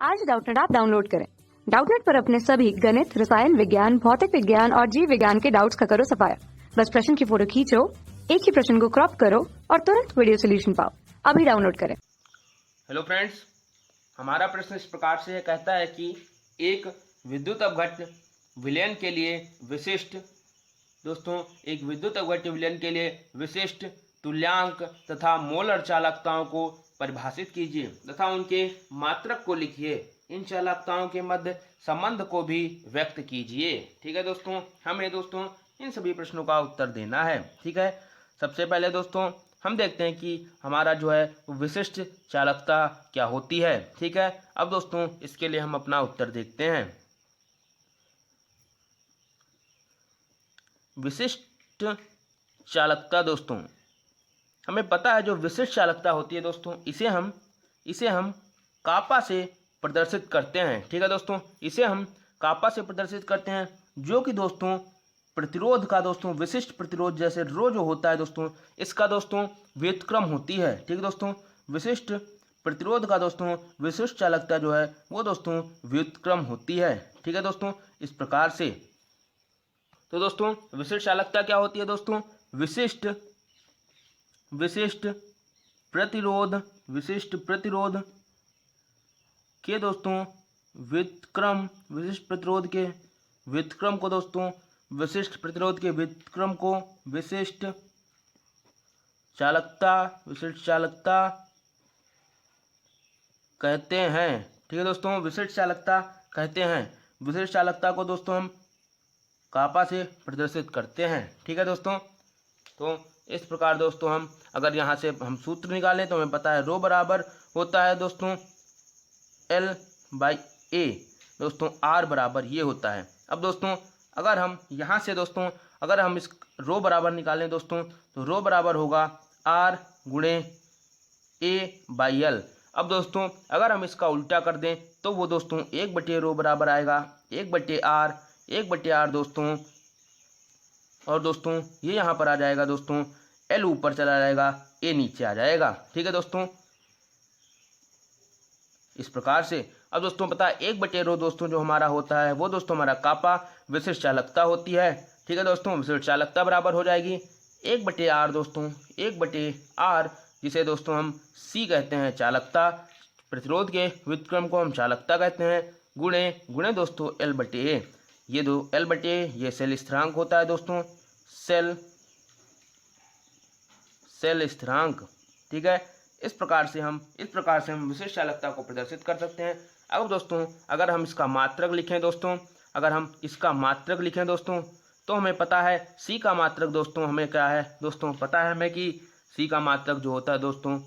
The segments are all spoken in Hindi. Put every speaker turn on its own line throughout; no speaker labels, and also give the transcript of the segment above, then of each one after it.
आज डाउटनेट ऐप डाउनलोड करें। डाउटनेट पर अपने सभी गणित, रसायन विज्ञान, भौतिक विज्ञान और जीव विज्ञान के डाउट्स का करो सफाया। बस प्रश्न की फोटो खींचो, एक ही प्रश्न को क्रॉप करो और तुरंत वीडियो सोल्यूशन पाओ। अभी डाउनलोड करें।
हेलो फ्रेंड्स, हमारा प्रश्न इस प्रकार से कहता है कि एक विद्युत अपघट्य विलयन के लिए विशिष्ट एक विद्युत अपघट्य विलयन के लिए विशिष्ट तुल्यांक तथा मोलर चालकताओं को परिभाषित कीजिए तथा उनके मात्रक को लिखिए। इन चालकताओं के मध्य संबंध को भी व्यक्त कीजिए। ठीक है दोस्तों, हमें दोस्तों इन सभी प्रश्नों का उत्तर देना है। ठीक है, सबसे पहले दोस्तों हम देखते हैं कि हमारा जो है विशिष्ट चालकता क्या होती है। ठीक है, अब दोस्तों इसके लिए हम अपना उत्तर देखते हैं। विशिष्ट चालकता दोस्तों, हमें पता है जो विशिष्ट चालकता होती है दोस्तों, इसे हम कापा से प्रदर्शित करते हैं। ठीक है दोस्तों, इसे हम कापा से प्रदर्शित करते हैं, जो कि दोस्तों प्रतिरोध का दोस्तों विशिष्ट प्रतिरोध जैसे रो जो होता है दोस्तों, इसका दोस्तों व्युत्क्रम होती है। ठीक है दोस्तों, विशिष्ट प्रतिरोध का दोस्तों विशिष्ट चालकता जो है वो दोस्तों व्युत्क्रम होती है। ठीक है दोस्तों, इस प्रकार से तो दोस्तों विशिष्ट चालकता क्या होती है दोस्तों? विशिष्ट प्रतिरोध के दोस्तों व्युत्क्रम, विशिष्ट प्रतिरोध के व्युत्क्रम को दोस्तों विशिष्ट प्रतिरोध के व्युत्क्रम को विशिष्ट चालकता कहते हैं। ठीक है दोस्तों, विशिष्ट चालकता कहते हैं। विशिष्ट चालकता को दोस्तों हम कापा से प्रदर्शित करते हैं। ठीक है दोस्तों, तो इस प्रकार दोस्तों हम अगर यहाँ से हम सूत्र निकालें तो हमें पता है रो बराबर होता है दोस्तों L/A दोस्तों, R बराबर ये होता है। अब दोस्तों अगर हम यहाँ से दोस्तों अगर हम इस रो बराबर निकालें दोस्तों तो रो बराबर होगा R गुणे A/L। अब दोस्तों अगर हम इसका उल्टा कर दें तो वो दोस्तों 1/रो बराबर आएगा 1/R दोस्तों, और दोस्तों ये यहाँ पर आ जाएगा दोस्तों L ऊपर चला जाएगा, A नीचे आ जाएगा। ठीक है दोस्तों, इस प्रकार से अब दोस्तों पता है 1/रो दोस्तों जो हमारा होता है वो दोस्तों हमारा कापा विशिष्ट चालकता होती है। ठीक है दोस्तों, विशिष्ट चालकता बराबर हो जाएगी 1/R दोस्तों, 1/R जिसे दोस्तों हम C कहते हैं चालकता, प्रतिरोध के व्युत्क्रम को हम चालकता कहते हैं, गुणे दोस्तों L/A। ये दो L/A ये सेल स्थिरांक होता है दोस्तों, सेल स्थिरांक। ठीक है, इस प्रकार से हम विशिष्ट चालकता को प्रदर्शित कर सकते हैं। अब दोस्तों अगर हम इसका मात्रक लिखें दोस्तों, तो हमें पता है C का मात्रक दोस्तों हमें क्या है दोस्तों, पता है हमें कि C का मात्रक जो होता है दोस्तों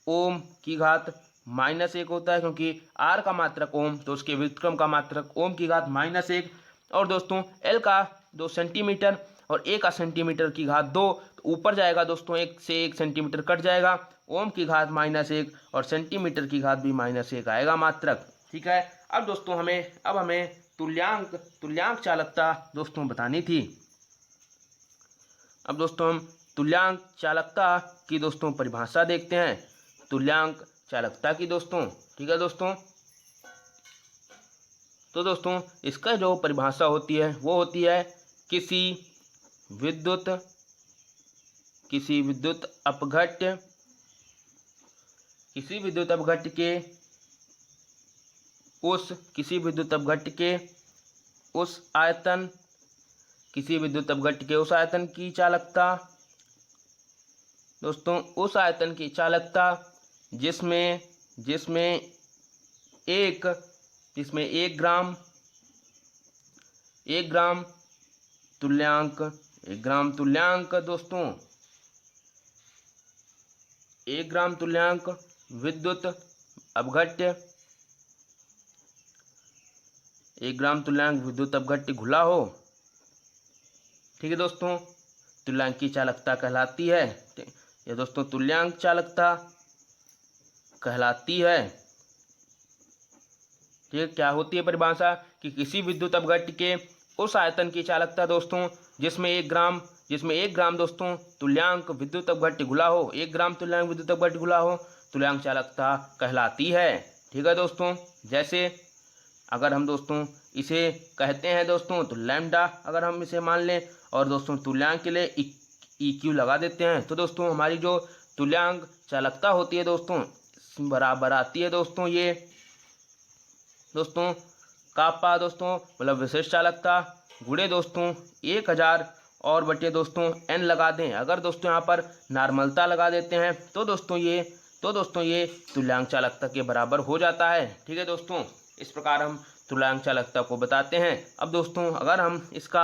ओम की घात -1 होता है, क्योंकि R का मात्रक ओम तो उसके व्युत्क्रम का मात्रक ओम की घात -1, और दोस्तों L का 2 सेंटीमीटर और A का सेंटीमीटर की घात 2, तो ऊपर जाएगा दोस्तों 1 से 1 सेंटीमीटर कट जाएगा, ओम की घात -1 और सेंटीमीटर की घात भी -1 आएगा मात्रक। ठीक है, अब दोस्तों हमें तुल्यांक चालकता दोस्तों बतानी थी। अब दोस्तों हम तुल्यांक चालकता की दोस्तों परिभाषा देखते हैं, तुल्यांक चालकता की दोस्तों। ठीक है दोस्तों, तो दोस्तों इसका जो परिभाषा होती है वो होती है किसी विद्युत अपघट्य के उस आयतन की चालकता दोस्तों, उस आयतन की चालकता जिसमें 1 ग्राम तुल्यांक दोस्तों, 1 ग्राम तुल्यांक विद्युत अपघट्य घुला हो। ठीक है दोस्तों, तुल्यांक की चालकता कहलाती है, ये दोस्तों तुल्यांक चालकता कहलाती है। ठीक है, क्या होती है परिभाषा कि किसी विद्युत अपघट्य के उस आयतन की चालकता दोस्तों जिसमें 1 ग्राम दोस्तों तुल्यांक विद्युत अपघट्य घुला हो, 1 ग्राम तुल्यांक विद्युत अपघट्य घुला हो, तुल्यांक चालकता कहलाती है। ठीक है दोस्तों। जैसे अगर हम दोस्तों इसे कहते हैं दोस्तों तो लैम्डा अगर हम इसे मान लें और दोस्तों तुल्यांक के लिए ई क्यू लगा देते हैं तो दोस्तों हमारी जो तुल्यांक चालकता होती है दोस्तों बराबर आती है दोस्तों ये दोस्तों कापा दोस्तों मतलब विशिष्ट चालकता गुणे दोस्तों 1000 और बटे दोस्तों n लगा दें। अगर दोस्तों यहाँ पर नॉर्मलता लगा देते हैं तो दोस्तों ये तुल्यांक चालकता के बराबर हो जाता है। ठीक है दोस्तों, इस प्रकार हम तुल्यांक चालकता को बताते हैं। अब दोस्तों अगर हम इसका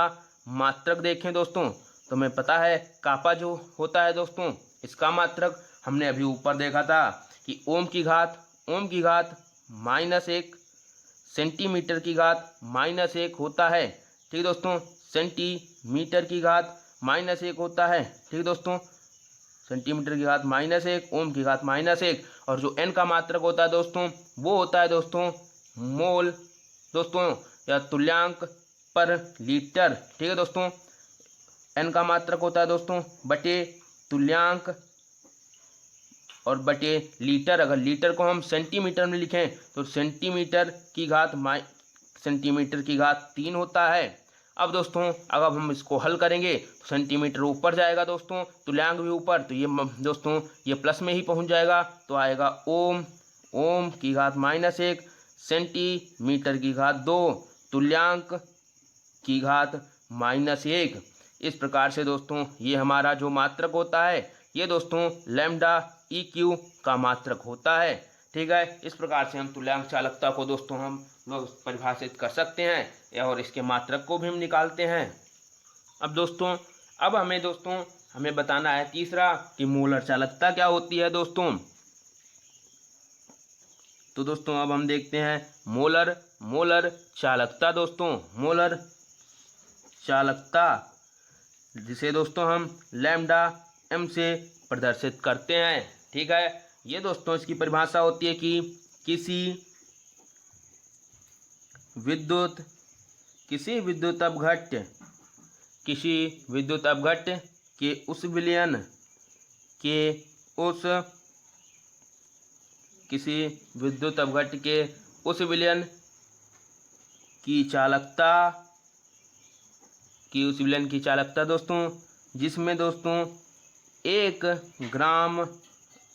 मात्रक देखें दोस्तों तो हमें पता है कापा जो होता है दोस्तों इसका मात्रक हमने अभी ऊपर देखा था कि ओम की घात -1 सेंटीमीटर की घात -1 होता है। ठीक दोस्तों, सेंटीमीटर की घात -1 होता है। ठीक दोस्तों, सेंटीमीटर की घात -1 ओम की घात -1 और जो n का मात्रक होता है दोस्तों वो होता है दोस्तों मोल दोस्तों या तुल्यांक पर लीटर। ठीक है दोस्तों, n का मात्रक होता है दोस्तों बटे तुल्यांक और बटे लीटर। अगर लीटर को हम सेंटीमीटर में लिखें तो सेंटीमीटर की घात 3 होता है। अब दोस्तों अगर हम इसको हल करेंगे तो सेंटीमीटर ऊपर जाएगा दोस्तों, तुल्यांक भी ऊपर, तो ये दोस्तों ये प्लस में ही पहुंच जाएगा तो आएगा ओम की घात -1 सेंटीमीटर की घात 2 तुल्यांक की घात -1। इस प्रकार से दोस्तों ये हमारा जो मात्रक होता है ये दोस्तों लैम्डा EQ का मात्रक होता है। ठीक है, इस प्रकार से हम तुल्यांक चालकता को दोस्तों हम लोग परिभाषित कर सकते हैं और इसके मात्रक को भी हम निकालते हैं। अब दोस्तों हमें बताना है तीसरा कि मोलर चालकता क्या होती है दोस्तों। तो दोस्तों अब हम देखते हैं मोलर चालकता दोस्तों। मोलर चालकता जिसे दोस्तों हम लैम्डा m से प्रदर्शित करते हैं। ठीक है, ये दोस्तों इसकी परिभाषा होती है कि किसी विद्युत अपघट्य के उस विलयन की चालकता दोस्तों जिसमें दोस्तों 1 ग्राम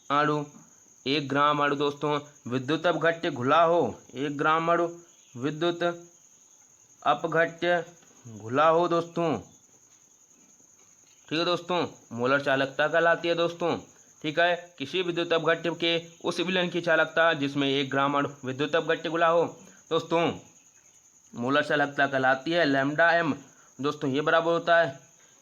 अणु दोस्तों विद्युत अपघट्य घुला हो, 1 ग्राम अणु विद्युत अपघट्य घुला हो दोस्तों। ठीक है दोस्तों, मोलर चालकता कहलाती है दोस्तों। ठीक है, किसी विद्युत अपघट्य के उस विलयन की चालकता जिसमें 1 ग्राम अणु विद्युत अपघट्य घुला हो दोस्तों मोलर चालकता कहलाती है लैम्डा m। दोस्तों ये बराबर होता है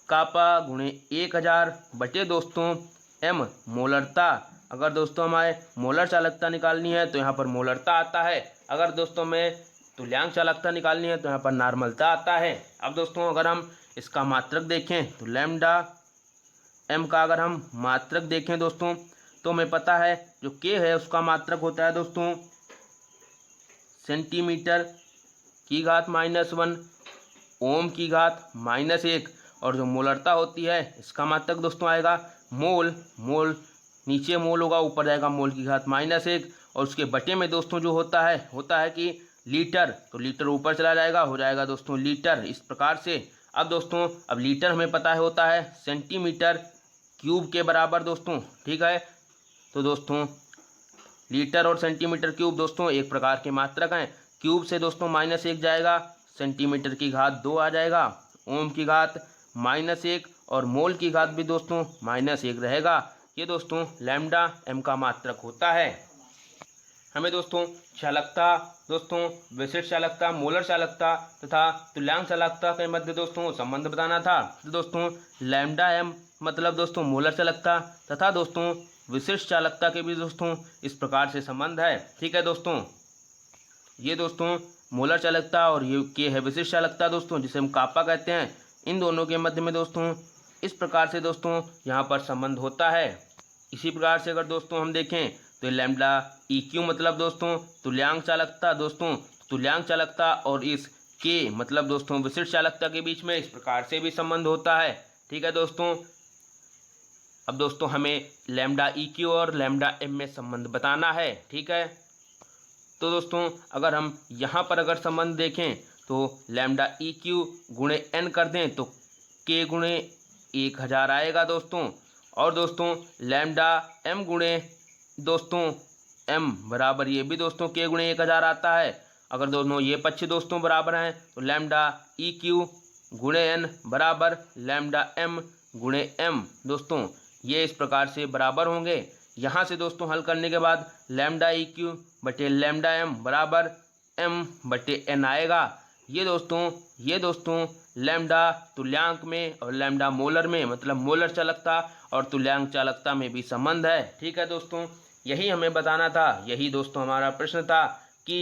कापा गुणे 1000 बटे दोस्तों m मोलरता। अगर दोस्तों हमारे मोलर चालकता निकालनी है तो यहाँ पर मोलरता आता है। अगर दोस्तों में तुल्यांक चालकता निकालनी है तो यहाँ पर नॉर्मलता आता है। अब दोस्तों अगर हम इसका मात्रक देखें तो लैम्डा m का अगर हम मात्रक देखें दोस्तों तो हमें पता है जो k है उसका मात्रक होता है दोस्तों सेंटीमीटर की घात -1 ओम की घात -1 और जो मोलरता होती है इसका मात्रक दोस्तों आएगा मोल नीचे मोल होगा ऊपर जाएगा मोल की घात -1 और उसके बटे में दोस्तों जो होता है कि लीटर, तो लीटर ऊपर चला जाएगा हो जाएगा दोस्तों लीटर। इस प्रकार से अब लीटर हमें पता होता है सेंटीमीटर क्यूब के बराबर दोस्तों। ठीक है, तो दोस्तों लीटर और सेंटीमीटर क्यूब दोस्तों एक प्रकार के मात्रक हैं। क्यूब से दोस्तों -1 जाएगा, सेंटीमीटर की घात 2 आ जाएगा, ओम की घात -1 और मोल की घात भी दोस्तों -1 रहेगा। ये दोस्तों लैम्डा m का मात्रक होता है। हमें दोस्तों चालकता दोस्तों विशिष्ट चालकता, मोलर चालकता तथा तुल्यांक चालकता के मध्य दोस्तों संबंध बताना था। तो दोस्तों लैम्डा m मतलब दोस्तों मोलर चालकता तथा दोस्तों विशिष्ट चालकता के भी दोस्तों इस प्रकार से संबंध है। ठीक है दोस्तों, ये दोस्तों मोलर चालकता और ये के है विशिष्ट चालकता दोस्तों जिसे हम कापा कहते हैं। इन दोनों के मध्य में दोस्तों इस प्रकार से दोस्तों यहाँ पर संबंध होता है। इसी प्रकार से अगर दोस्तों हम देखें तो लैम्डा EQ मतलब दोस्तों तुल्यांक चालकता दोस्तों, तुल्यांक चालकता और इस के मतलब दोस्तों विशिष्ट चालकता के बीच में इस प्रकार से भी संबंध होता है। ठीक है दोस्तों, अब दोस्तों हमें लैम्डा EQ और लैम्डा m में संबंध बताना है। ठीक है, तो दोस्तों अगर हम यहाँ पर अगर संबंध देखें तो लैम्डा ई क्यू गुणे एन कर दें तो के गुणे 1000 आएगा दोस्तों। और दोस्तों लैम्डा एम गुणे दोस्तों एम बराबर ये भी दोस्तों के गुणे 1000 आता है। अगर दोनों ये पक्ष दोस्तों बराबर हैं तो लैम्डा ई क्यू गुणे एन बराबर लैम्डा एम गुणे एम दोस्तों ये इस प्रकार से बराबर होंगे। यहाँ से दोस्तों हल करने के बाद लैम्डा ई क्यू बटे लैम्डा एम बराबर एम बटे एन आएगा। ये दोस्तों लैम्डा तुल्यांक में और लैम्डा मोलर में मतलब मोलर चालकता और तुल्यांक चालकता में भी संबंध है। ठीक है दोस्तों, यही हमें बताना था, यही दोस्तों हमारा प्रश्न था कि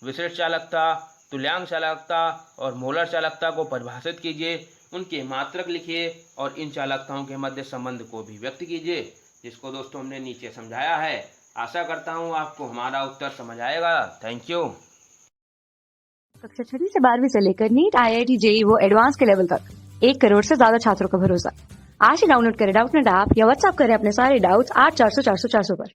विशिष्ट चालकता, तुल्यांक चालकता और मोलर चालकता को परिभाषित कीजिए, उनके मात्रक लिखिए और इन चालकताओं के मध्य संबंध को भी व्यक्त कीजिए, जिसको दोस्तों हमने नीचे समझाया है। आशा करता हूँ आपको हमारा उत्तर समझ आएगा। Thank you.
कक्षा 6वीं से 12वीं से लेकर नीट, IIT, JEE वो एडवांस के लेवल तक 1 करोड़ से ज्यादा छात्रों का भरोसा। आज ही डाउनलोड करें डाउटनेट ऐप या व्हाट्सएप करें अपने सारे डाउट्स 8400 400 400 पर।